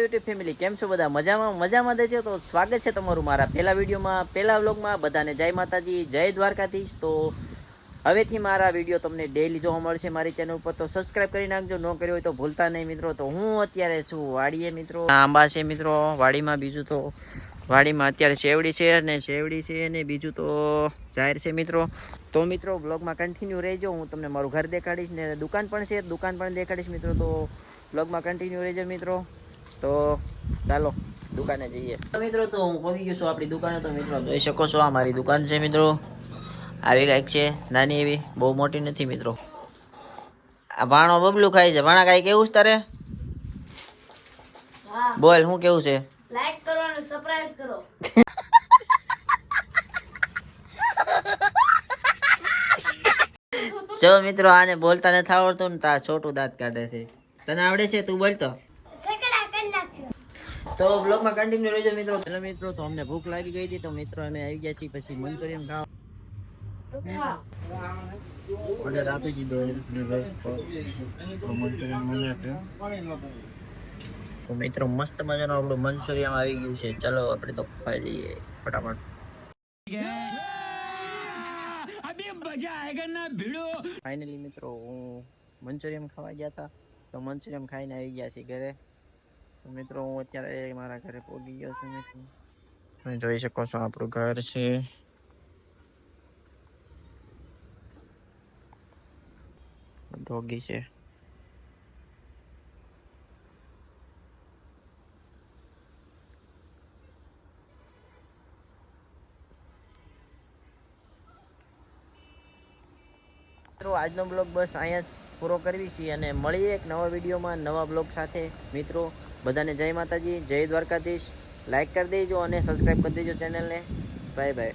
YouTube family, કેમ છો બધા? મજામાં દેજો તો સ્વાગત છે તમારું મારા પહેલા વ્લોગમાં. બધાને જય માતાજી, જય દ્વારકાધીશ. તો હવેથી મારા વિડીયો તમને ડેઈલી જોવા મળશે મારી ચેનલ ઉપર, તો સબસ્ક્રાઇબ કરી નાખજો, ન કર્યો હોય તો ભૂલતા નહીં મિત્રો. તો હું અત્યારે છું વાડીએ મિત્રો, આંબા છે મિત્રો વાડીમાં, બીજું તો વાડીમાં અત્યારે શેવડી છે અને બીજું તો જાહેર છે મિત્રો. તો મિત્રો બ્લોગમાં કન્ટિન્યુ રહેજો, હું તમને મારું ઘર દેખાડીશ ને દુકાન પણ દેખાડીશ મિત્રો. તો બ્લોગમાં કન્ટિન્યુ રહેજો મિત્રો. તો ચાલો દુકાને જઈએ. તો મિત્રો તો હું પહોંચી ગયો છું આપણી દુકાને. તો મિત્રો જોઈ શકો છો આ મારી દુકાન છે મિત્રો, આવી કાંઈક છે, નાની એવી, બહુ મોટી નથી મિત્રો. આ ભાણો બબલું ખાય છે. ભાણા કાંઈ કેવું છે તારે? બોલ શું કેવું છે? લાઈક કરો અને સબસ્ક્રાઇબ કરો. જો મિત્રો આને બોલતા નથી આવડતું ને તા છોટું દાંત કાઢે છે. તને આવડે છે? તું બોલતો. સેકડા કરી નાખજો. તો બ્લોગમાં કન્ટિન્યુ રહેજો મિત્રો. હેલો મિત્રો, તો અમને ભૂખ લાગી ગઈ હતી, તો મિત્રો અમે આવી ગયા છીએ પછી મંચુરિયન ખાવા. ઓર્ડર આપી દીધો તો મિત્રો મસ્ત મજાનું આપણું મંચુરિયન આવી ગયું છે. ચલો આપણે તો ખાઈ લઈએ ફટાફટ. ફાઇનલી મિત્રો હું મંચુરિયન ખાવા ગયા હતા, તો મંચુરિયન ખાઈને આવી ગયા છીએ ઘરે. તો મિત્રો હું અત્યારે મારા ઘરે પહોંચી ગયો છું મિત્રો. તમે જોઈ શકો છો આપણું ઘર છે. ડોગી છે. આજનો બ્લોગ બસ અહીંયા પૂરો કરવી છીએ અને મળીએ એક નવા વિડીયોમાં નવા બ્લોગ સાથે મિત્રો. બધાને જય માતાજી, જય દ્વારકાધીશ. લાઈક કરી દેજો અને સબસ્ક્રાઈબ કરી દેજો ચેનલને. Bye bye.